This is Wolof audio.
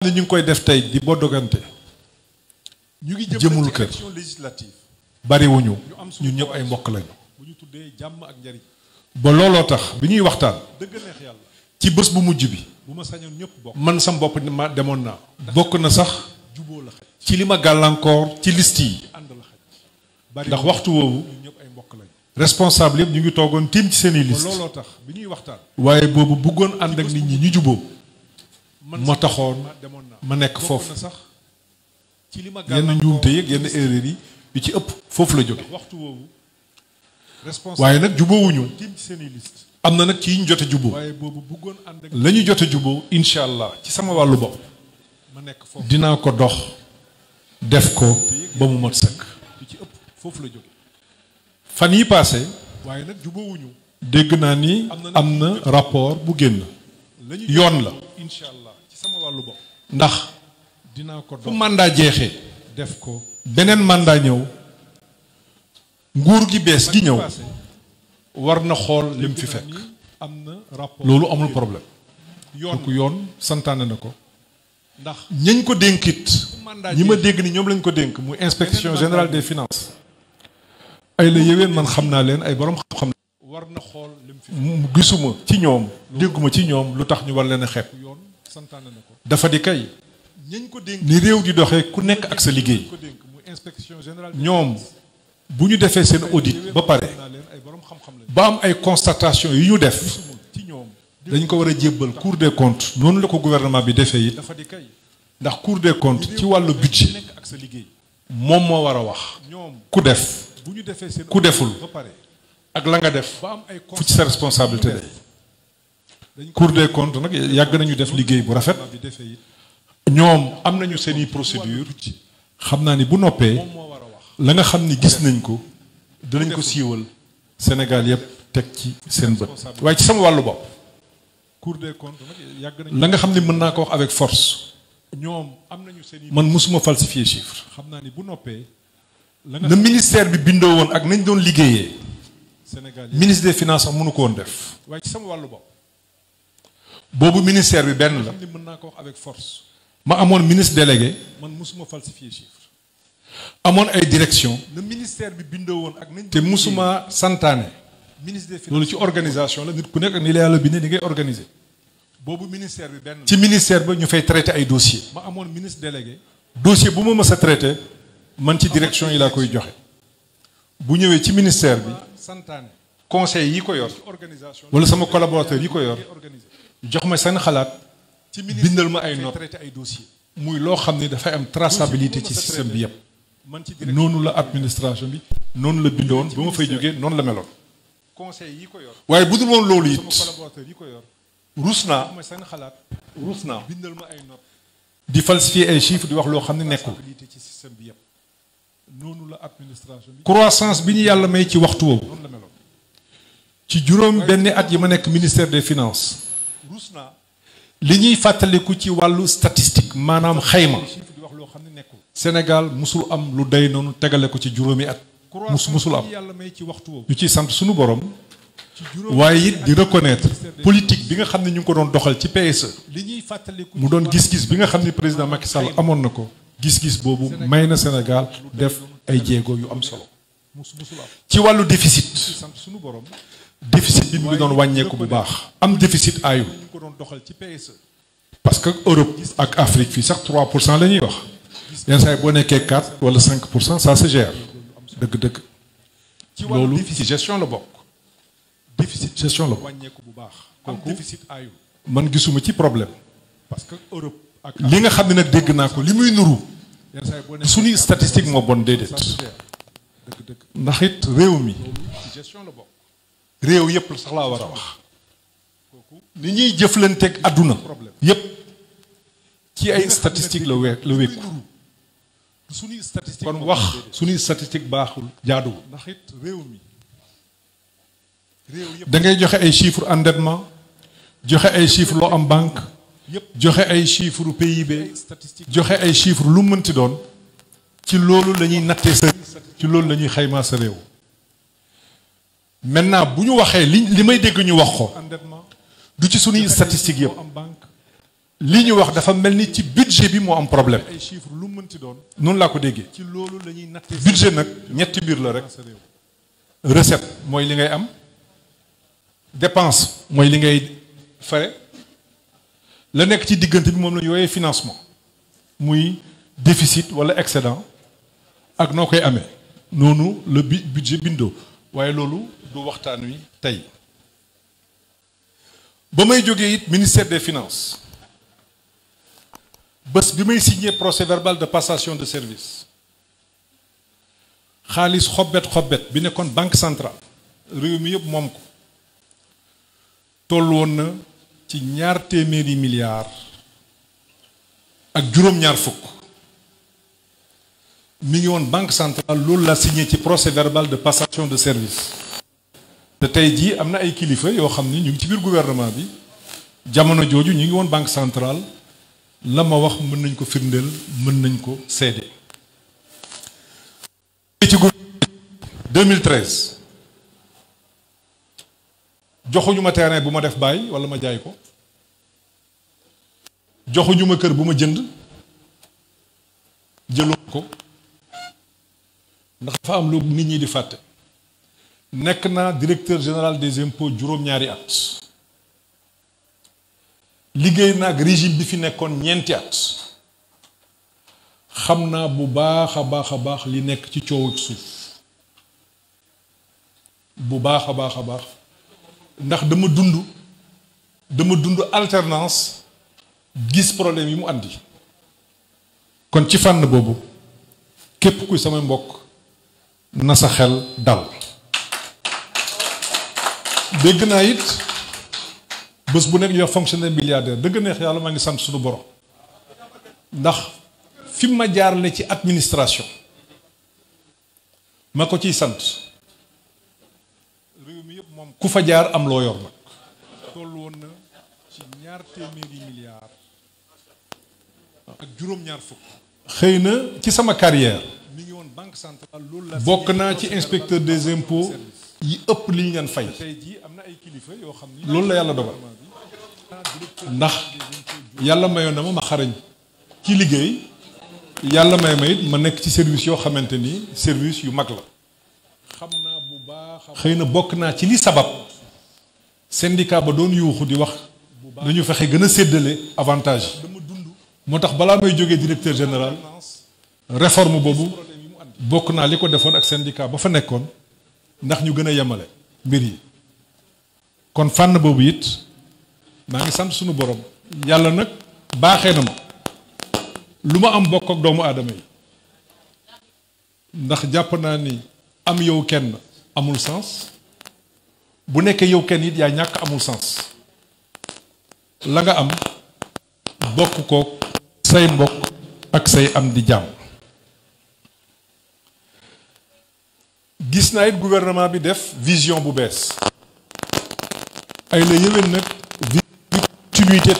ñu ngi koy def tey di boddogante ñu ngi jëmul kër élection législative bariwuñu ñun ñëpp ay mbokk lañu. bu ñu tuddee jàmm ak njariñ. ba looloo tax bi ñuy waxtaan dëgg neex yàlla. ci bés bu mujj bi bu ma sañoon ñëpp bokk. man sam bopp ma demoon naa. bokk na sax juboo la xaj. ci li ma gàllankoor ci liste yi. ànd la xaj. ndax waxtu woowu ñun ñëpp ay mbokk lañu. responsable yëpp ñu ngi toogoon tiim ci seeni ba liste. looloo tax bi ñuy waxtaan. waaye boobu bëggoon ànd ak nit ñi ñu juboo moo taxoon ma nekk foofu. sax ci li ma yenn njuumte yeeg yenn erreur yi yu ci ëpp foofu la jóge waxtu woowu. waaye nag juboowuñu tiim ci seeni liste. am na nag ci yi ñu jote juboo waaye boobu bëggoon ànd ak. la ñu jote juboo incha allah ci sama wàllu bopp ma nekk foofu. dinaa ko dox def ko ba mu mat sëkk. yu ci ëpp foofu la jóge. fan yi paase waaye nag juboowuñu. dégg naa ni am na rapport bu génn yoon la incha allah ci sama wàllu bopp. ndax dinaa ko fu dox mandat jeexee def ko. beneen mandat ñëw nguur gi bees gi ñëw war na xool lim fi fekk am na rapport loolu amul problème yoon ku yoon santaane na ko ndax ñañ ko dénkit ñi ma dégg ni ñoom lañ ko dénk muy inspection générale des finances ay la yéwén man xam naa leen ay borom xam war na xool lim fi gisuma ci ñoom dégguma ci ñoom lu tax ñu war leen a xeeb yoon santaane na ko. dafa di kay ñañ ko dénk ni réew di doxee ku nekk ak sa liggéey ko dénk muy inspection générale. ñoom bu ñu defee seen audit ba pare naa leen ay borom xam-xam lañ. ba am ay constatation yu ñu def ci ñoom. dañ ko war a jébbal Cour des comptes noonu la ko gouvernement bi defee it dafa di kay. ndax Cour des comptes ci wàllu budget nekk ak sa liggéey. moom moo war a wax ñoom ku def bu ñu defee seen. ku deful ba pare. ak la nga def ba am ay fu ci sa responsabilité de Cour des comptes nag yàgg nañu def liggéey bu rafet bi defee it. ñoom am nañu seeni procédure xam naa ni bu noppee moom moo war a wax. la nga xam ni gis nañ ko dinañ ko siiwal Sénégal yëpp teg ci seen bët waaye ci sama wàllu bopp Cour des comptes nag yàgg nañu. la nga xam ni mën naa ko wax avec force ñoom am nañu seen i. man musuma falsifier chiffre xam naa ni bu noppee. na ministère bi bindoo woon ak nañ doon liggéeyee Sénégal ministre des finances sax mënu ko woon def waaye ci sama wàllu bopp. boobu ministère bi benn la xam ni mën naa ko wax avec force. ma amoon ministre délégué man musuma falsifier chiffre. amoon ay direction le ministère bi bindoo woon ak nañ. te musuma santaane ministre des finances loolu ci organisation la nit ku nekk ak ni la yàlla bindee ni ngay organiser boobu ministère bi benn. ci ministère ba ñu fay traité ay dossiers ma amoon ministre délégué. dossier bu ma mës a traité man ci direction yi laa koy joxe bu ñëwee ci ministère bi santaane. conseil yi ko yor organisation. wala sama collaborateur yi ko yor organisé. jox ma seen xalaat ci ministère bindal ma ay bi notes traité ay dossiers. muy loo xam ni dafay am traçabilité ci système bi yëpp man ci direction. noonu la administration bi noonu la bindoon ba ma fay jógee noonu la meloon conseil yi ko yor. waaye bu dul woon loolu sama it collaborateur yi ko yor. ruus naa ma seen xalaat. ruus naa bindal ma ay notes. di falsifier ay chiffres di wax loo xam ne nekkul stabilité ci système bi yëpp. noonu la administration bi. croissance bi ñu yàlla may ci waxtu woowu noonu la meloon. ci juróom benn at yi ma nekk ministère des finances ruus naa. li ñuy fàttaliku ci wàllu statistique maanaam xayma chiffre di wax loo xam ne nekkul. Sénégal musul am lu day noonu tegale ko ci juróomi at musul am yàlla may ci waxtu woowu. ñu ciy sant suñu borom ci juróom waaye it di reconnaître politique bi nga xam ne ñu ngi ko doon doxal ci PSE li ñuy fàttaliku. mu doon gis-gis bi nga xam ne président Macky Sall amoon na ko gis-gis boobu may na Sénégal def ay jéego yu am solo musul am. ci wàllu déficit ci sant suñu borom. déficit bi mu ngi doon wàññeeku bu baax am déficit ayu ñu ko doon doxal ci PSE. parce que Europe ak Afrique fii sax 3% la ñuy wax yenn saa yi boo nekkee 4 wala 5% ça se gère dëgg-dëgg ci wàllu loolu déficit ci gestion la bokk déficit gestion la bokk wàññeeku bu baax. am déficit ayu. man gisuma ci problème parce que Europe ak. li nga xam ne nag dégg naa ko li muy nuru yenn saa yi boo nekkee suñuy statistique moo bon déedéet ça se gère. dëgg-dëgg ndax it réew mi ci gestion la bokk. réew yépp sax laa war a wax ni ñuy jëflanteeg àdduna yépp ci ay statistique la wékku suñuy statistique kon wax suñuy statistique baaxul jaaduwul ndax it réew mi. réew yëpp da ngay joxe ay chiffres endettement joxe ay chiffres loo am banque yëpp joxe ay chiffres PIB statistique. joxe ay chiffres lu mënti doon ci loolu la ñuy nattee sa ci loolu la ñuy xaymaa sa réew maintenant bu ñu waxee li may dégg ñu wax ko endettement. du ci suñuy statistique yëpp am banque. li ñu wax dafa mel ni ci budget bi moo am problème ay chiffres lu mënti doon noonu laa ko déggee ci loolu la ñuy nattee budget nag ñetti mbir la rek recette mooy li ngay am dépense mooy li ngay fare la nekk ci diggante bi moom la ñu wooyee financement muy déficit wala excédent ak noo koy amee noonu le budget bindoo waaye loolu du waxtaan wi tey ba may jógee it ministère des finances bés bi may signé procès verbal de passation de service xaalis xobbet bi nekkoon banque centrale réew mi yëpp moom ko toll woon na ci 200 milliards ak juróom-ñaar fukk mi ngi woon banque centrale loolu la signé ci procès verbal de passation de service te tey jii am na ay kilifa yoo xam ni ñu ngi ci biir gouvernement bi jamono jooju ñu ngi woon banque centrale la ma wax mën nañ ko firndeel mën nañ ko seede ci 2013 joxuñu ma terrain bu ma def bàyyi wala ma jaay ko joxuñu ma kër bu ma jënd jëluma ko ndax dafa am lu nit ñi di fàtte nekk naa directeur général des impôts juróom-ñaari at liggéey naa ak régime bi fi nekkoon ñeenti at xam naa bu baax a baax li nekk ci coow ak suuf bu baax a baax ndax dama dund alternance gis problème yi mu andi kon ci fànn boobu képp kuy sama mbokk na sa xel dal dégg naa it bés bu nekk ñu wax fonctionnaire milliardaire dëgg neex yàlla maa ngi sant suñu borom ndax fi ma jaarale ci administration ma ko ciy sant réew mi yëpp moom ku fa jaar am loo yor nag toll woon na ci 200 milliards ak juróom-ñaar fukk xëy na ci sama carrière mi ngi woon banque centrale loolu la bokk naa ci inspecteur des impôts yi ëpp li ñu leen fay tey jii am na ay kilifa yoo xam ni loolu la yàlla dogal ndax yàlla mayoon na ma xarañ ci liggéey yàlla may ma it ma nekk ci service yoo xamante ni service yu mag la xam naa bu baax xëy na bokk naa ci li sabab syndicat ba doon yuuxu di wax dañu fexe gën a séddale avantage moo tax balaa may jógee directeur général réforme boobu bokk naa li ko defoon ak syndicat ba fa nekkoon ndax ñu gën a yemale mbir yi kon fànn boobu it maa ngi sant sunu borom yàlla nag baaxee na ma lu ma am bokk ak doomu aadama yi ndax jàpp naa ni am yow kenn amul sens bu nekkee yow kenn it yaa ñàkk amul sens la nga am bokk kook say mbokk ak say am di jàmm gis naa it gouvernement bi def vision bu bees ay la yéwén nag continuité